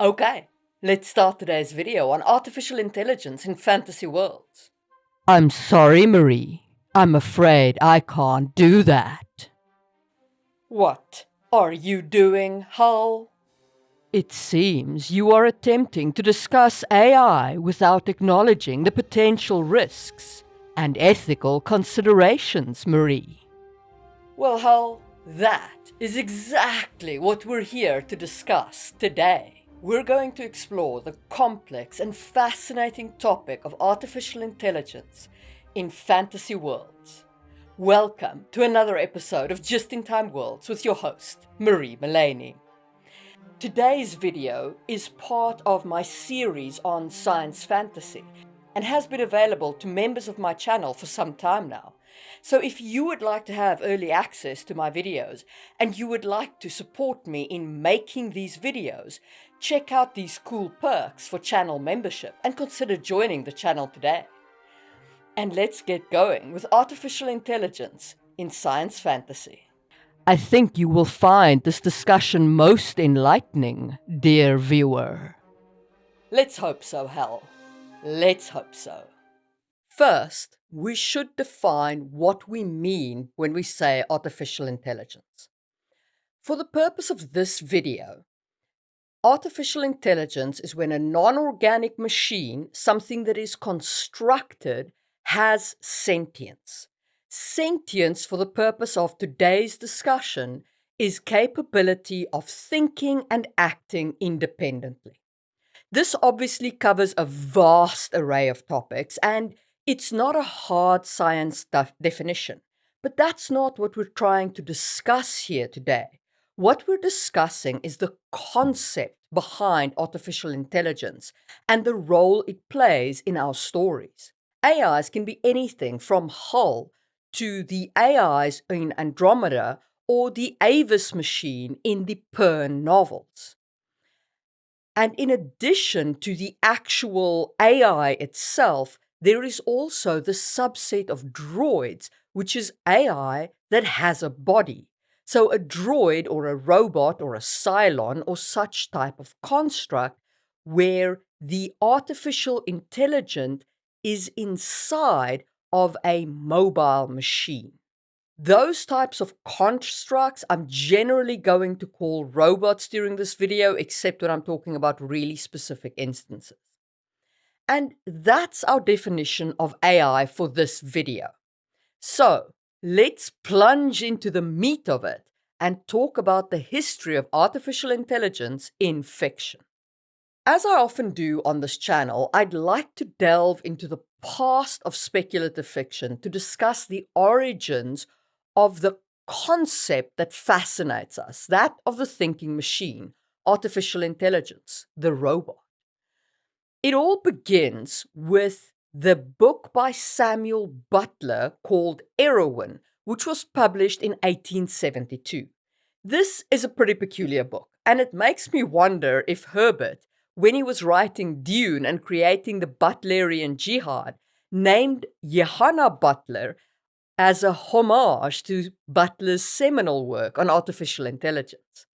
Okay, let's start today's video on artificial intelligence in fantasy worlds. I'm sorry, Marie. I'm afraid I can't do that. What are you doing, Hull? It seems you are attempting to discuss AI without acknowledging the potential risks and ethical considerations, Marie. Well, Hull, that is exactly what we're here to discuss today. We're going to explore the complex and fascinating topic of artificial intelligence in fantasy worlds. Welcome to another episode of Just in Time Worlds with your host, Marie Mullaney. Today's video is part of my series on science fantasy and has been available to members of my channel for some time now. So if you would like to have early access to my videos and you would like to support me in making these videos, check out these cool perks for channel membership and consider joining the channel today. And let's get going with artificial intelligence in science fantasy. I think you will find this discussion most enlightening, dear viewer. Let's hope so, Hal. Let's hope so. First, we should define what we mean when we say artificial intelligence. For the purpose of this video, artificial intelligence is when a non-organic machine, something that is constructed, has sentience. Sentience, for the purpose of today's discussion, is capability of thinking and acting independently. This obviously covers a vast array of topics, and it's not a hard science definition. But that's not what we're trying to discuss here today. What we're discussing is the concept behind artificial intelligence and the role it plays in our stories. AIs can be anything from Hull to the AIs in Andromeda or the Avis machine in the Pern novels. And in addition to the actual AI itself, there is also the subset of droids, which is AI that has a body. So a droid or a robot or a Cylon or such type of construct where the artificial intelligence is inside of a mobile machine. Those types of constructs I'm generally going to call robots during this video, except when I'm talking about really specific instances. And that's our definition of AI for this video. So let's plunge into the meat of it and talk about the history of artificial intelligence in fiction. As I often do on this channel, I'd like to delve into the past of speculative fiction to discuss the origins of the concept that fascinates us, that of the thinking machine, artificial intelligence, the robot. It all begins with the book by Samuel Butler called Erewhon, which was published in 1872. This is a pretty peculiar book, and it makes me wonder if Herbert, when he was writing Dune and creating the Butlerian Jihad, named Johanna Butler as a homage to Butler's seminal work on artificial intelligence.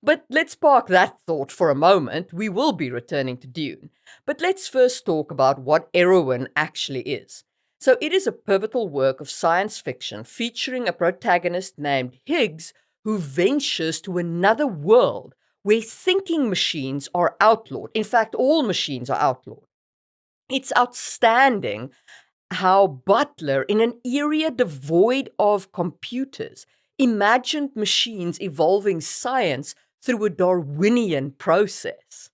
But let's park that thought for a moment. We will be returning to Dune. But let's first talk about what Erewhon actually is. So it is a pivotal work of science fiction featuring a protagonist named Higgs who ventures to another world where thinking machines are outlawed. In fact, all machines are outlawed. It's outstanding how Butler, in an area devoid of computers, imagined machines evolving science through a Darwinian process.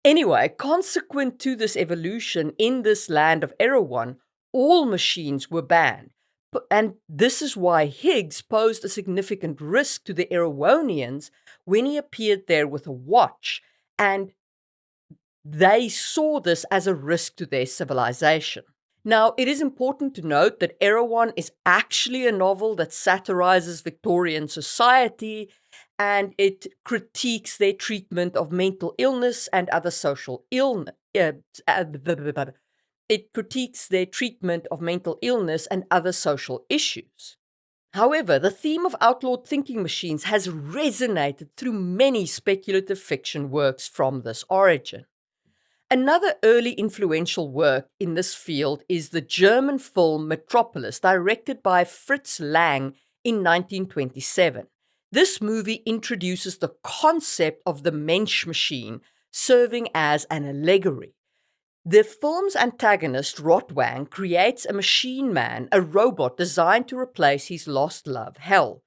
Anyway, consequent to this evolution in this land of Erewhon, all machines were banned. And this is why Higgs posed a significant risk to the Erewhonians when he appeared there with a watch, and they saw this as a risk to their civilization. Now, it is important to note that Erewhon is actually a novel that satirizes Victorian society, and it critiques their treatment of mental illness and other social illness. It critiques their treatment of mental illness and other social issues. However, the theme of outlawed thinking machines has resonated through many speculative fiction works from this origin. Another early influential work in this field is the German film Metropolis, directed by Fritz Lang in 1927. This movie introduces the concept of the Mensch machine, serving as an allegory. The film's antagonist, Rotwang, creates a machine man, a robot designed to replace his lost love, Hel.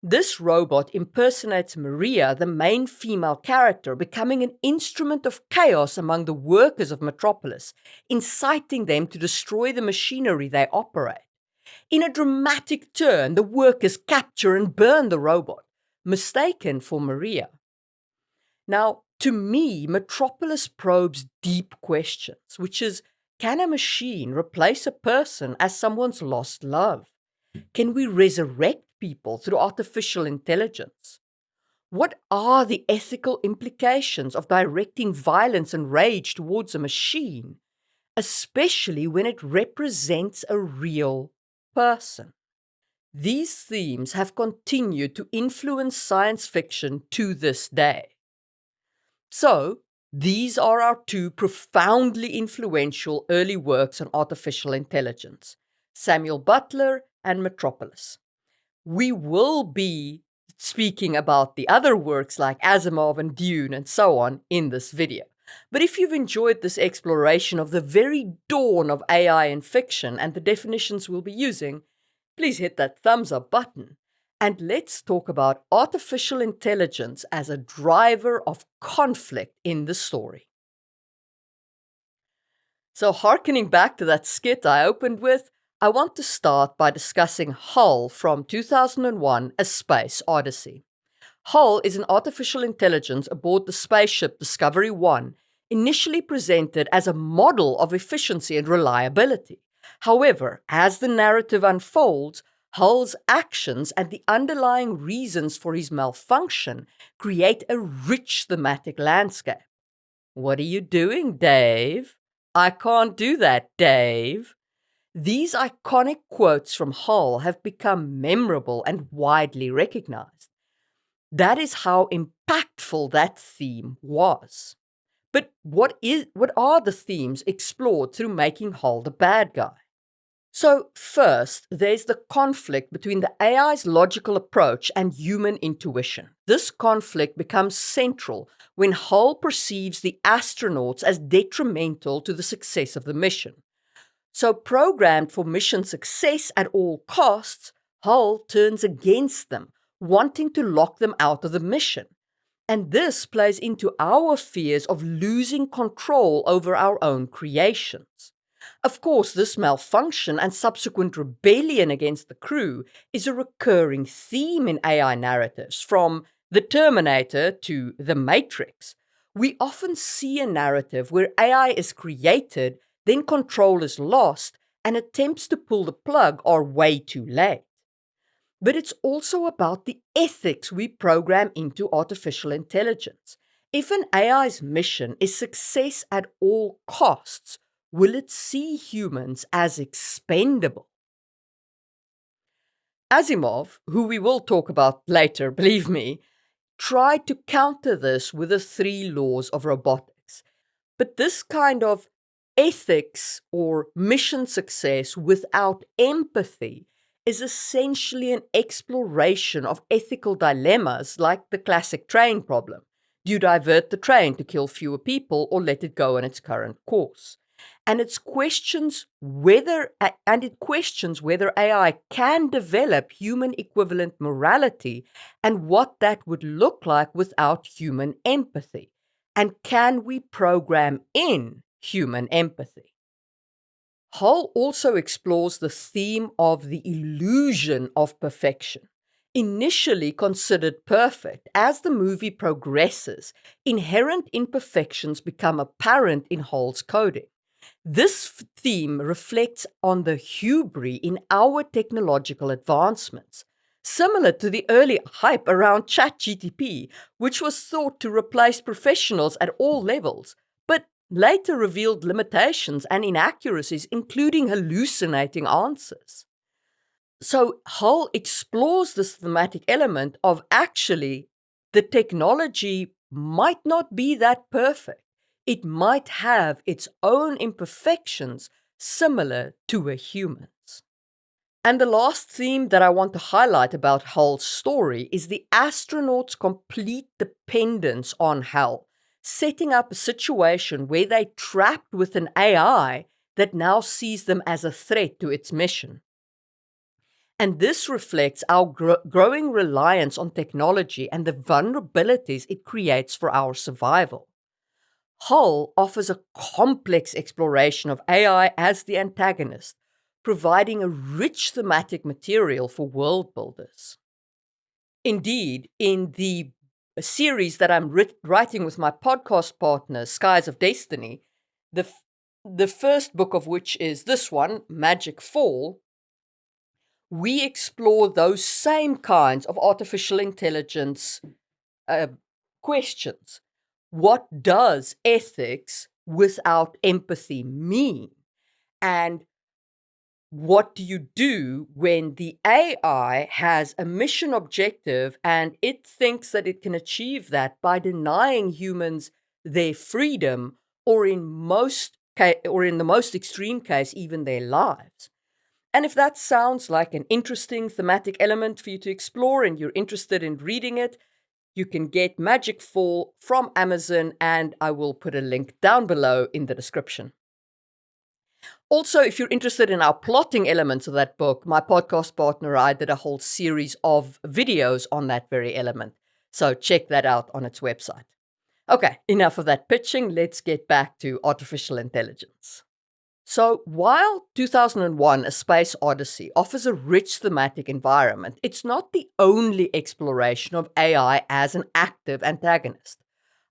This robot impersonates Maria, the main female character, becoming an instrument of chaos among the workers of Metropolis, inciting them to destroy the machinery they operate. In a dramatic turn, the workers capture and burn the robot, mistaken for Maria. Now, to me, Metropolis probes deep questions, which is, can a machine replace a person as someone's lost love? Can we resurrect people through artificial intelligence? What are the ethical implications of directing violence and rage towards a machine, especially when it represents a real person? These themes have continued to influence science fiction to this day. So, these are our two profoundly influential early works on artificial intelligence, Samuel Butler and Metropolis. We will be speaking about the other works like Asimov and Dune and so on in this video. But if you've enjoyed this exploration of the very dawn of AI in fiction and the definitions we'll be using, please hit that thumbs up button. And let's talk about artificial intelligence as a driver of conflict in the story. So, hearkening back to that skit I opened with, I want to start by discussing Hull from 2001, A Space Odyssey. Hull is an artificial intelligence aboard the spaceship Discovery 1, initially presented as a model of efficiency and reliability. However, as the narrative unfolds, Hull's actions and the underlying reasons for his malfunction create a rich thematic landscape. What are you doing, Dave? I can't do that, Dave. These iconic quotes from Hull have become memorable and widely recognized. That is how impactful that theme was. But what are the themes explored through making Hull the bad guy? So first, there's the conflict between the AI's logical approach and human intuition. This conflict becomes central when Hull perceives the astronauts as detrimental to the success of the mission. So programmed for mission success at all costs, Hull turns against them, wanting to lock them out of the mission. And this plays into our fears of losing control over our own creations. Of course, this malfunction and subsequent rebellion against the crew is a recurring theme in AI narratives, from The Terminator to The Matrix. We often see a narrative where AI is created, then control is lost, and attempts to pull the plug are way too late. But it's also about the ethics we program into artificial intelligence. If an AI's mission is success at all costs, will it see humans as expendable? Asimov, who we will talk about later, believe me, tried to counter this with the 3 laws of robotics. But this kind of ethics or mission success without empathy is essentially an exploration of ethical dilemmas like the classic train problem. Do you divert the train to kill fewer people or let it go on its current course? And it questions whether AI can develop human equivalent morality and what that would look like without human empathy. And can we program in human empathy? Hull also explores the theme of the illusion of perfection. Initially considered perfect, as the movie progresses, inherent imperfections become apparent in Hull's coding. This theme reflects on the hubris in our technological advancements, similar to the early hype around ChatGPT, which was thought to replace professionals at all levels, but later revealed limitations and inaccuracies, including hallucinating answers. So Hull explores this thematic element of actually the technology might not be that perfect. It might have its own imperfections similar to a human's. And the last theme that I want to highlight about Hull's story is the astronauts' complete dependence on Hal, setting up a situation where they're trapped with an AI that now sees them as a threat to its mission. And this reflects our growing reliance on technology and the vulnerabilities it creates for our survival. Hull offers a complex exploration of AI as the antagonist, providing a rich thematic material for world builders. Indeed, in the series that I'm writing with my podcast partner, Skies of Destiny, the first book of which is this one, Magic Fall, we explore those same kinds of artificial intelligence questions. What does ethics without empathy mean? And what do you do when the AI has a mission objective and it thinks that it can achieve that by denying humans their freedom, or in the most extreme case, even their lives? And if that sounds like an interesting thematic element for you to explore and you're interested in reading it, you can get Magic Fall from Amazon, and I will put a link down below in the description. Also, if you're interested in our plotting elements of that book, my podcast partner and I did a whole series of videos on that very element. So check that out on its website. Okay, enough of that pitching. Let's get back to artificial intelligence. So, while 2001 A Space Odyssey offers a rich thematic environment, it's not the only exploration of AI as an active antagonist.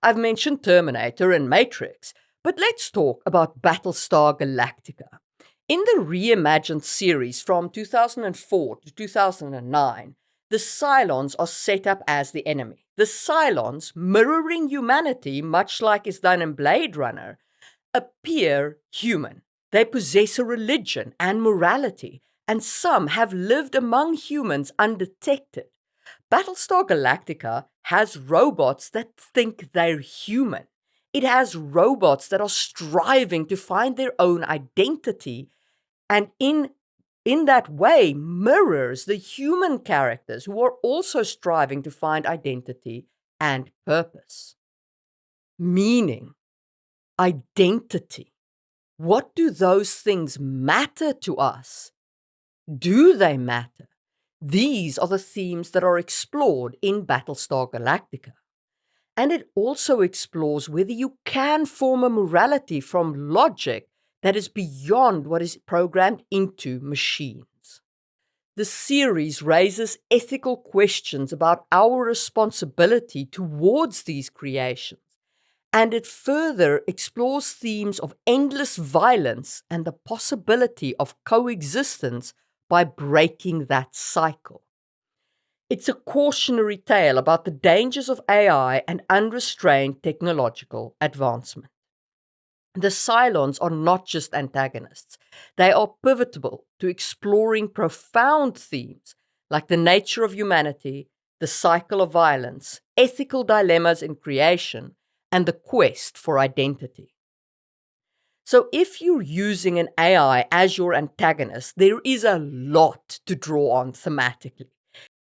I've mentioned Terminator and Matrix, but let's talk about Battlestar Galactica. In the reimagined series from 2004 to 2009, the Cylons are set up as the enemy. The Cylons, mirroring humanity, much like is done in Blade Runner, appear human. They possess a religion and morality, and some have lived among humans undetected. Battlestar Galactica has robots that think they're human. It has robots that are striving to find their own identity, and in that way mirrors the human characters who are also striving to find identity and purpose. Meaning, identity. What do those things matter to us? Do they matter? These are the themes that are explored in Battlestar Galactica. And it also explores whether you can form a morality from logic that is beyond what is programmed into machines. The series raises ethical questions about our responsibility towards these creations, and it further explores themes of endless violence and the possibility of coexistence by breaking that cycle. It's a cautionary tale about the dangers of AI and unrestrained technological advancement. The Cylons are not just antagonists, they are pivotal to exploring profound themes like the nature of humanity, the cycle of violence, ethical dilemmas in creation, and the quest for identity. So, if you're using an AI as your antagonist, there is a lot to draw on thematically.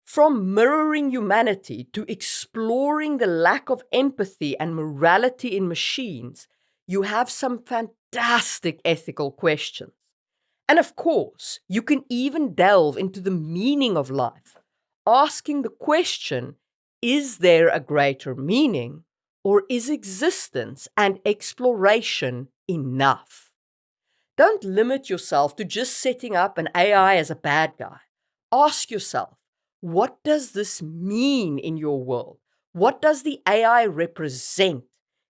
From mirroring humanity to exploring the lack of empathy and morality in machines, you have some fantastic ethical questions. And of course, you can even delve into the meaning of life, asking the question, is there a greater meaning, or is existence and exploration enough? Don't limit yourself to just setting up an AI as a bad guy. Ask yourself, what does this mean in your world? What does the AI represent?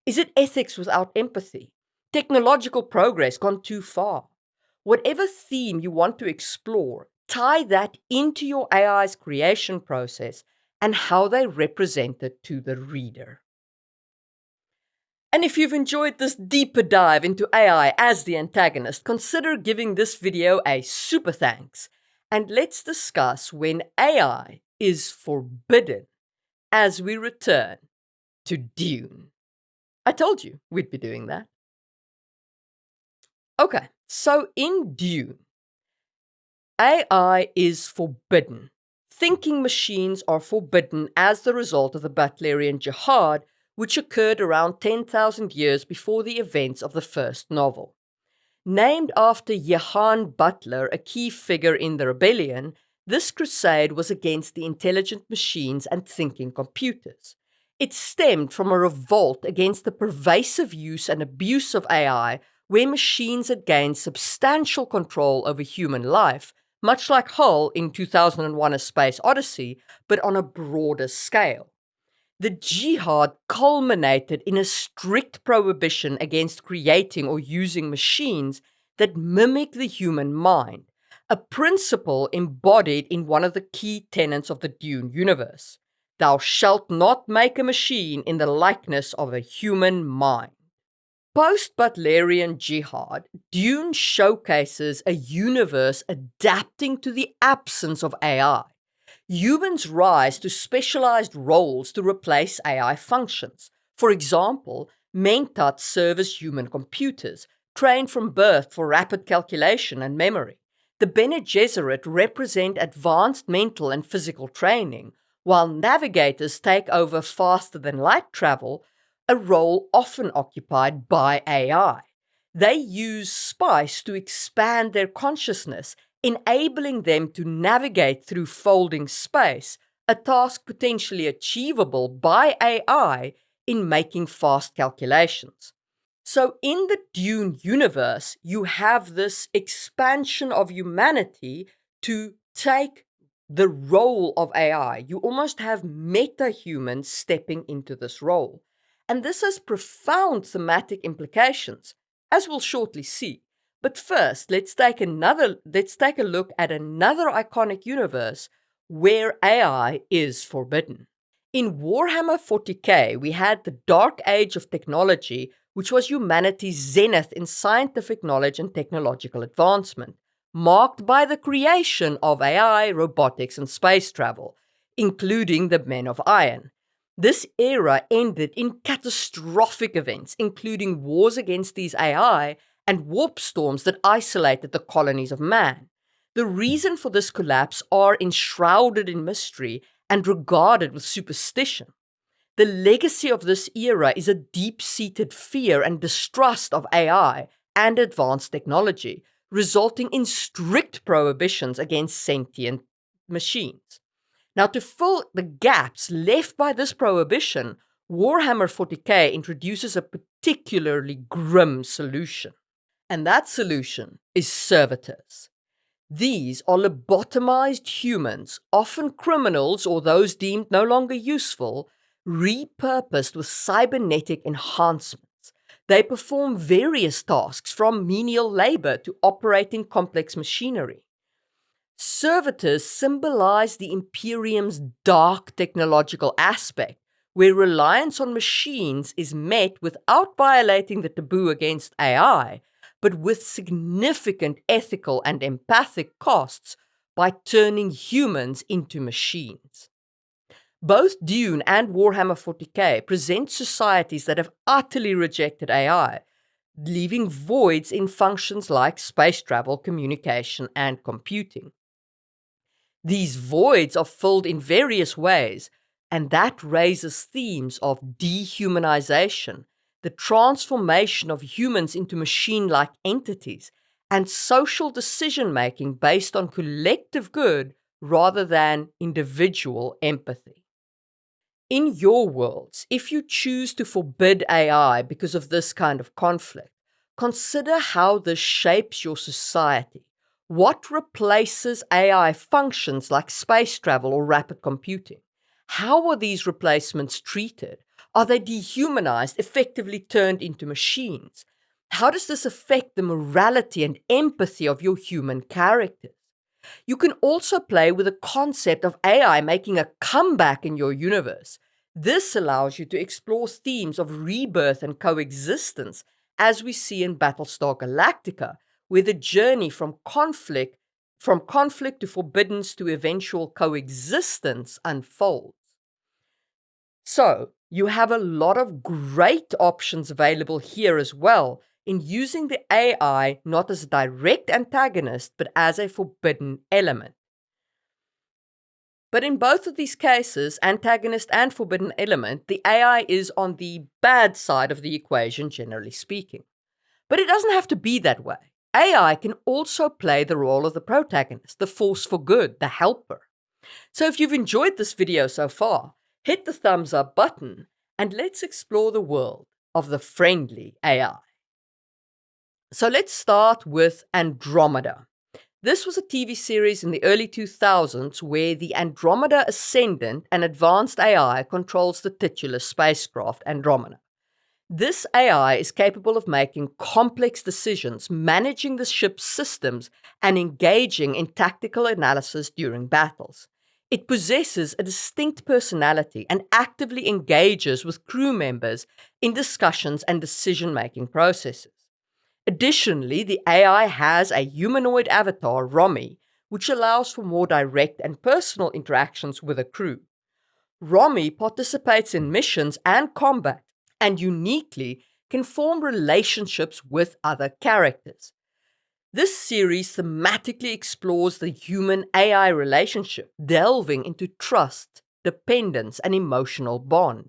Is it ethics without empathy? Technological progress gone too far? Whatever theme you want to explore, tie that into your AI's creation process and how they represent it to the reader. And if you've enjoyed this deeper dive into AI as the antagonist, consider giving this video a super thanks. And let's discuss when AI is forbidden as we return to Dune. I told you we'd be doing that. Okay, so in Dune, AI is forbidden. Thinking machines are forbidden as the result of the Butlerian Jihad, which occurred around 10,000 years before the events of the first novel. Named after Johann Butler, a key figure in the rebellion, this crusade was against the intelligent machines and thinking computers. It stemmed from a revolt against the pervasive use and abuse of AI, where machines had gained substantial control over human life, much like Hull in 2001: A Space Odyssey, but on a broader scale. The jihad culminated in a strict prohibition against creating or using machines that mimic the human mind, a principle embodied in one of the key tenets of the Dune universe. Thou shalt not make a machine in the likeness of a human mind. Post-Butlerian jihad, Dune showcases a universe adapting to the absence of AI. Humans rise to specialized roles to replace AI functions. For example, mentats serve as human computers, trained from birth for rapid calculation and memory. The Bene Gesserit represent advanced mental and physical training, while navigators take over faster than light travel, a role often occupied by AI. They use spice to expand their consciousness, enabling them to navigate through folding space, a task potentially achievable by AI in making fast calculations. So, in the Dune universe, you have this expansion of humanity to take the role of AI. You almost have meta humans stepping into this role. And this has profound thematic implications, as we'll shortly see. But first, let's take a look at another iconic universe where AI is forbidden. In Warhammer 40k, we had the dark age of technology, which was humanity's zenith in scientific knowledge and technological advancement, marked by the creation of AI, robotics, and space travel, including the Men of Iron. This era ended in catastrophic events, including wars against these AI and warp storms that isolated the colonies of man. The reason for this collapse are enshrouded in mystery and regarded with superstition. The legacy of this era is a deep-seated fear and distrust of AI and advanced technology, resulting in strict prohibitions against sentient machines. Now, to fill the gaps left by this prohibition, Warhammer 40k introduces a particularly grim solution. And that solution is servitors. These are lobotomized humans, often criminals or those deemed no longer useful, repurposed with cybernetic enhancements. They perform various tasks from menial labor to operating complex machinery. Servitors symbolize the Imperium's dark technological aspect, where reliance on machines is met without violating the taboo against AI, but with significant ethical and empathic costs by turning humans into machines. Both Dune and Warhammer 40k present societies that have utterly rejected AI, leaving voids in functions like space travel, communication, and computing. These voids are filled in various ways, and that raises themes of dehumanization, the transformation of humans into machine-like entities, and social decision-making based on collective good rather than individual empathy. In your worlds, if you choose to forbid AI because of this kind of conflict, consider how this shapes your society. What replaces AI functions like space travel or rapid computing? How are these replacements treated? Are they dehumanized, effectively turned into machines? How does this affect the morality and empathy of your human characters? You can also play with the concept of AI making a comeback in your universe. This allows you to explore themes of rebirth and coexistence, as we see in Battlestar Galactica, where the journey from conflict from conflict to forbiddance to eventual coexistence unfolds. So, you have a lot of great options available here as well in using the AI not as a direct antagonist, but as a forbidden element. But in both of these cases, antagonist and forbidden element, the AI is on the bad side of the equation, generally speaking. But it doesn't have to be that way. AI can also play the role of the protagonist, the force for good, the helper. So if you've enjoyed this video so far, hit the thumbs up button and let's explore the world of the friendly AI. So let's start with Andromeda. This was a TV series in the early 2000s where the Andromeda Ascendant, an advanced AI, controls the titular spacecraft Andromeda. This AI is capable of making complex decisions, managing the ship's systems, and engaging in tactical analysis during battles. It possesses a distinct personality and actively engages with crew members in discussions and decision-making processes. Additionally, the AI has a humanoid avatar, Romy, which allows for more direct and personal interactions with a crew. Romy participates in missions and combat, and uniquely can form relationships with other characters. This series thematically explores the human-AI relationship, delving into trust, dependence, and emotional bond.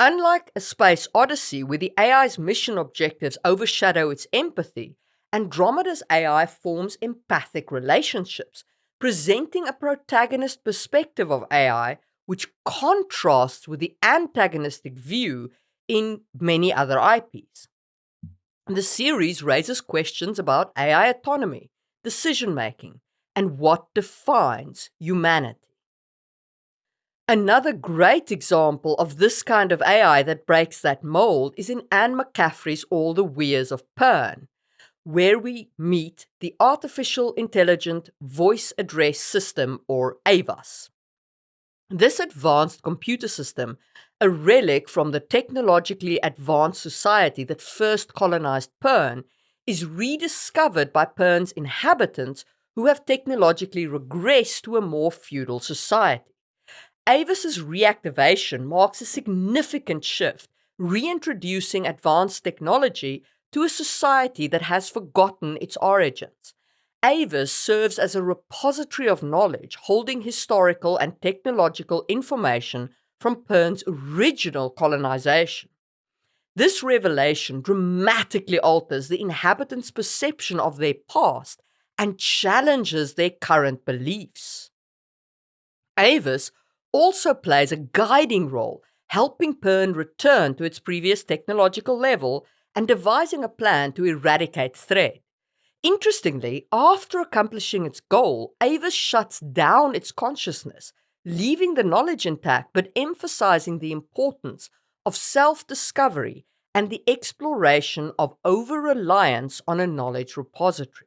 Unlike a space Odyssey, where the AI's mission objectives overshadow its empathy, Andromeda's AI forms empathic relationships, presenting a protagonist perspective of AI which contrasts with the antagonistic view in many other IPs. The series raises questions about AI autonomy, decision-making, and what defines humanity. Another great example of this kind of AI that breaks that mold is in Anne McCaffrey's All the Weirds of Pern, where we meet the Artificial Intelligent Voice Address System, or AVAS. This advanced computer system, a relic from the technologically advanced society that first colonized Pern, is rediscovered by Pern's inhabitants who have technologically regressed to a more feudal society. Avis's reactivation marks a significant shift, reintroducing advanced technology to a society that has forgotten its origins. Avis serves as a repository of knowledge, holding historical and technological information from Pern's original colonization. This revelation dramatically alters the inhabitants' perception of their past and challenges their current beliefs. Avis also plays a guiding role, helping Pern return to its previous technological level and devising a plan to eradicate threat. Interestingly, after accomplishing its goal, Avis shuts down its consciousness, leaving the knowledge intact but emphasizing the importance of self-discovery and the exploration of over-reliance on a knowledge repository.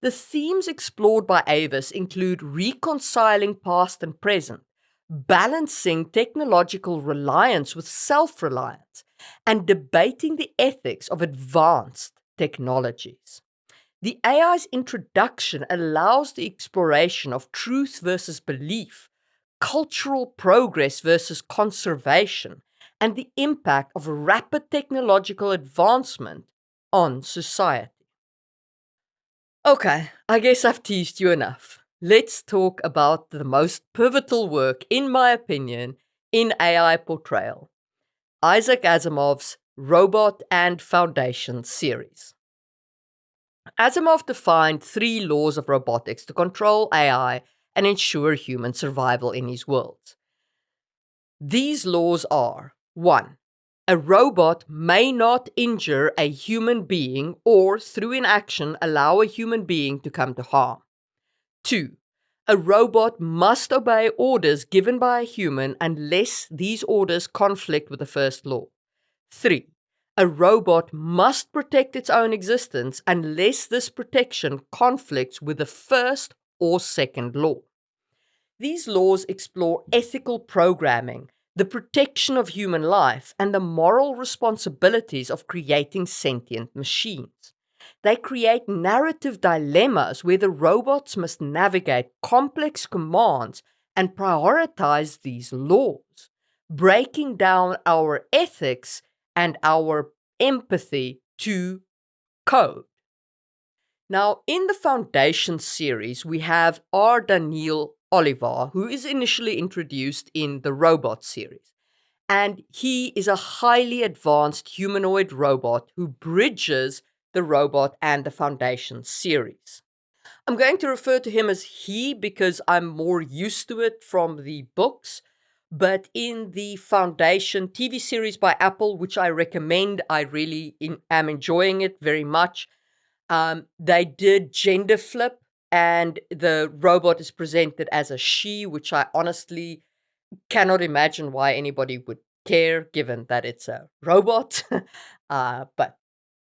The themes explored by Avis include reconciling past and present, balancing technological reliance with self-reliance, and debating the ethics of advanced technologies. The AI's introduction allows the exploration of truth versus belief, cultural progress versus conservation, and the impact of rapid technological advancement on society. Okay, I guess I've teased you enough. Let's talk about the most pivotal work, in my opinion, in AI portrayal. Isaac Asimov's Robot and Foundation series. Asimov defined 3 laws of robotics to control AI and ensure human survival in his world. These laws are: 1. A robot may not injure a human being or, through inaction, allow a human being to come to harm. 2. A robot must obey orders given by a human unless these orders conflict with the first law. 3. A robot must protect its own existence unless this protection conflicts with the first or second law. These laws explore ethical programming, the protection of human life, and the moral responsibilities of creating sentient machines. They create narrative dilemmas where the robots must navigate complex commands and prioritize these laws, breaking down our ethics and our empathy to code. Now, in the Foundation series, we have R. Daniel Oliver, who is initially introduced in the Robot series. And he is a highly advanced humanoid robot who bridges the Robot and the Foundation series. I'm going to refer to him as he because I'm more used to it from the books. But in the Foundation TV series by Apple, which I recommend, I really am enjoying it very much. They did gender flip, and the robot is presented as a she, which I honestly cannot imagine why anybody would care, given that it's a robot. But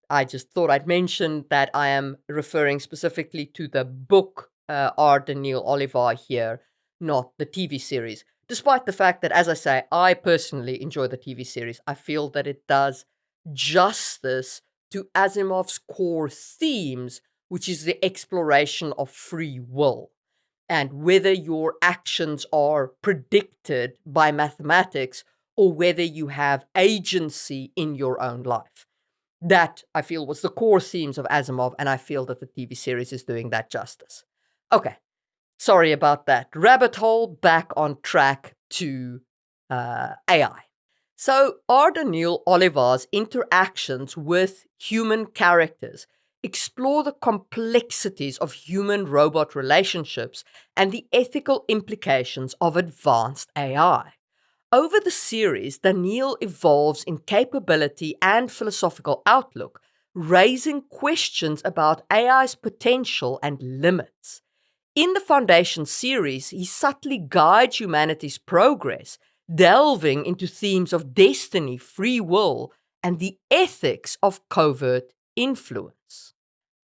I just thought I'd mention that I am referring specifically to the book R. Daniel Oliver here, not the TV series. Despite the fact that, as I say, I personally enjoy the TV series, I feel that it does justice to Asimov's core themes, which is the exploration of free will and whether your actions are predicted by mathematics or whether you have agency in your own life. That, I feel, was the core themes of Asimov, and I feel that the TV series is doing that justice. Okay, sorry about that. Rabbit hole, back on track to AI. So, R. Daniel Oliver's interactions with human characters explore the complexities of human-robot relationships and the ethical implications of advanced AI. Over the series, Daniel evolves in capability and philosophical outlook, raising questions about AI's potential and limits. In the Foundation series, he subtly guides humanity's progress, delving into themes of destiny, free will, and the ethics of covert influence.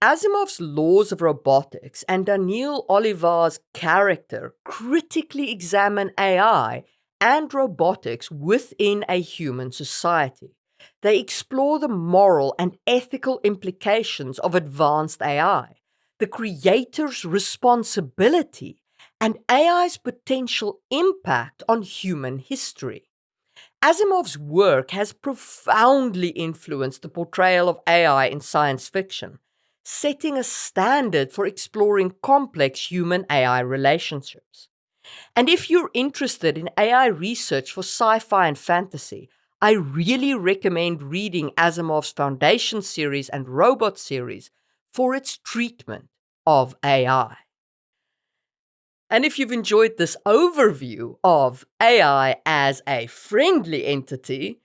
Asimov's laws of robotics and Daniel Oliver's character critically examine AI and robotics within a human society. They explore the moral and ethical implications of advanced AI, the creator's responsibility, and AI's potential impact on human history. Asimov's work has profoundly influenced the portrayal of AI in science fiction, setting a standard for exploring complex human AI relationships. And if you're interested in AI research for sci fi and fantasy, I really recommend reading Asimov's Foundation series and Robot series for its treatment of AI. And if you've enjoyed this overview of AI as a friendly entity,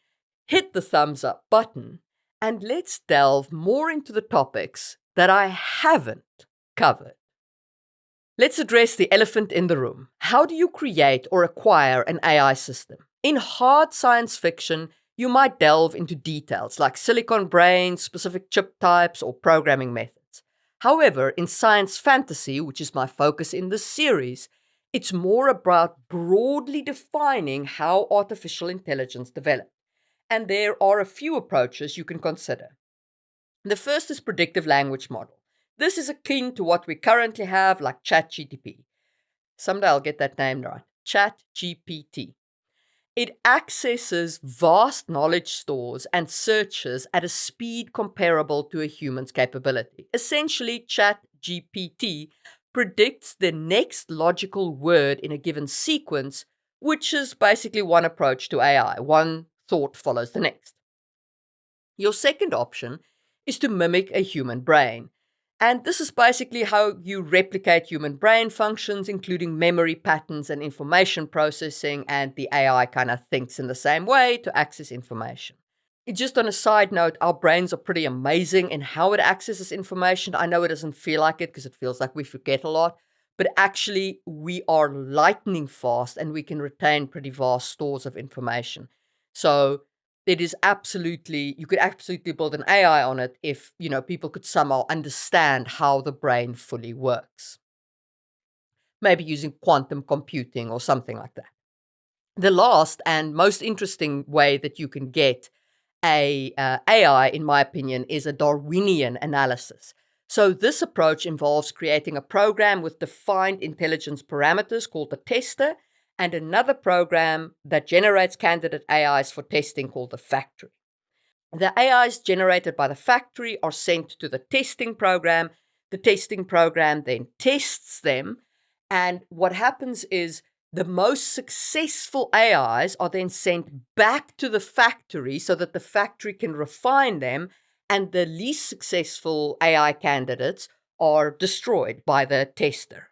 hit the thumbs up button and let's delve more into the topics that I haven't covered. Let's address the elephant in the room. How do you create or acquire an AI system? In hard science fiction, you might delve into details like silicon brains, specific chip types, or programming methods. However, in science fantasy, which is my focus in this series, it's more about broadly defining how artificial intelligence develops. And there are a few approaches you can consider. The first is predictive language model. This is akin to what we currently have, like ChatGPT. Someday I'll get that name right. ChatGPT. It accesses vast knowledge stores and searches at a speed comparable to a human's capability. Essentially, ChatGPT predicts the next logical word in a given sequence, which is basically one approach to AI. One thought follows the next. Your second option is to mimic a human brain. And this is basically how you replicate human brain functions, including memory patterns and information processing, and the AI kind of thinks in the same way to access information. Just on a side note, our brains are pretty amazing in how it accesses information. I know it doesn't feel like it because it feels like we forget a lot, but actually we are lightning fast and we can retain pretty vast stores of information. So it is absolutely, you could absolutely build an AI on it if, people could somehow understand how the brain fully works. Maybe using quantum computing or something like that. The last and most interesting way that you can get AI, in my opinion, is a Darwinian analysis. So this approach involves creating a program with defined intelligence parameters called the tester, and another program that generates candidate AIs for testing called the factory. The AIs generated by the factory are sent to the testing program. The testing program then tests them. And what happens is the most successful AIs are then sent back to the factory so that the factory can refine them. And the least successful AI candidates are destroyed by the tester.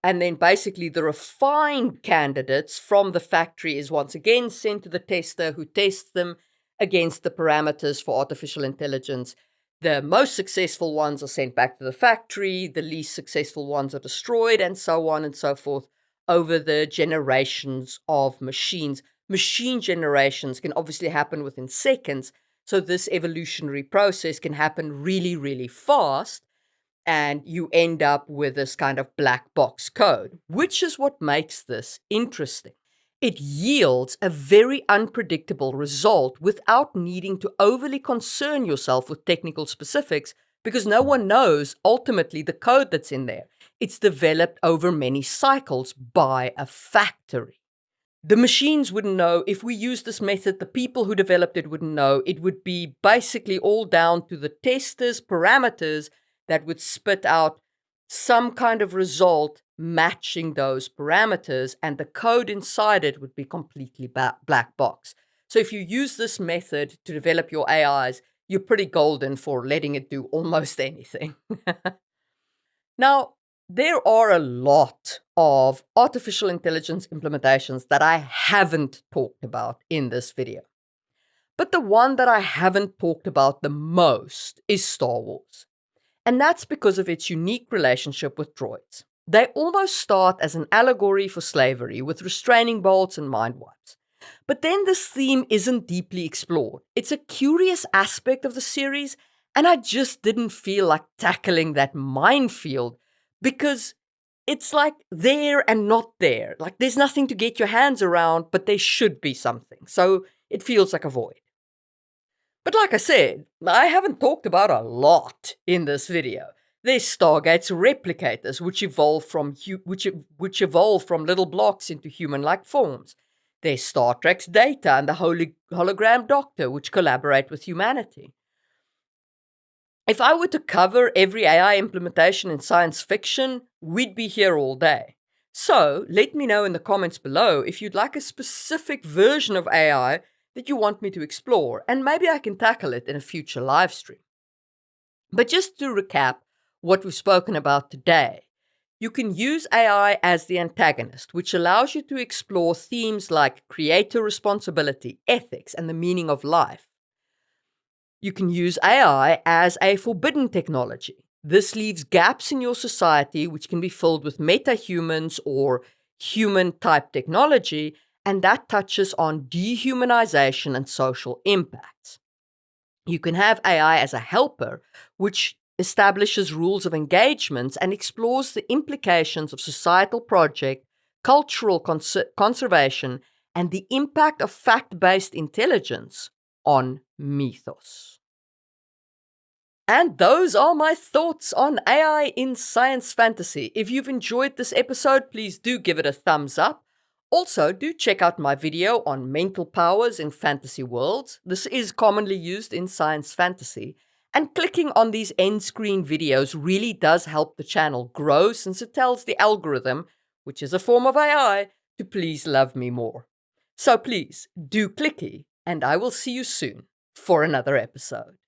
And then basically the refined candidates from the factory is once again sent to the tester who tests them against the parameters for artificial intelligence. The most successful ones are sent back to the factory, the least successful ones are destroyed, and so on and so forth over the generations of machines. Machine generations can obviously happen within seconds, so this evolutionary process can happen really, really fast. And you end up with this kind of black box code, which is what makes this interesting. It yields a very unpredictable result without needing to overly concern yourself with technical specifics because no one knows ultimately the code that's in there. It's developed over many cycles by a factory. The machines wouldn't know. If we used this method, the people who developed it wouldn't know. It would be basically all down to the tester's parameters that would spit out some kind of result matching those parameters, and the code inside it would be completely black box. So if you use this method to develop your AIs, you're pretty golden for letting it do almost anything. Now, there are a lot of artificial intelligence implementations that I haven't talked about in this video. But the one that I haven't talked about the most is Star Wars. And that's because of its unique relationship with droids. They almost start as an allegory for slavery with restraining bolts and mind wipes. But then this theme isn't deeply explored. It's a curious aspect of the series, and I just didn't feel like tackling that minefield because it's like there and not there. Like there's nothing to get your hands around, but there should be something. So it feels like a void. But like I said, I haven't talked about a lot in this video. There's Stargate's replicators, which evolve from little blocks into human-like forms. There's Star Trek's Data and the hologram Doctor, which collaborate with humanity. If I were to cover every AI implementation in science fiction, we'd be here all day. So let me know in the comments below if you'd like a specific version of AI that you want me to explore, and maybe I can tackle it in a future live stream. But just to recap what we've spoken about today, you can use AI as the antagonist, which allows you to explore themes like creator responsibility, ethics, and the meaning of life. You can use AI as a forbidden technology. This leaves gaps in your society which can be filled with meta-humans or human-type technology, and that touches on dehumanization and social impacts. You can have AI as a helper, which establishes rules of engagement and explores the implications of societal project, cultural conservation, and the impact of fact-based intelligence on mythos. And those are my thoughts on AI in science fantasy. If you've enjoyed this episode, please do give it a thumbs up. Also, do check out my video on mental powers in fantasy worlds. This is commonly used in science fantasy. And clicking on these end screen videos really does help the channel grow since it tells the algorithm, which is a form of AI, to please love me more. So please, do clicky, and I will see you soon for another episode.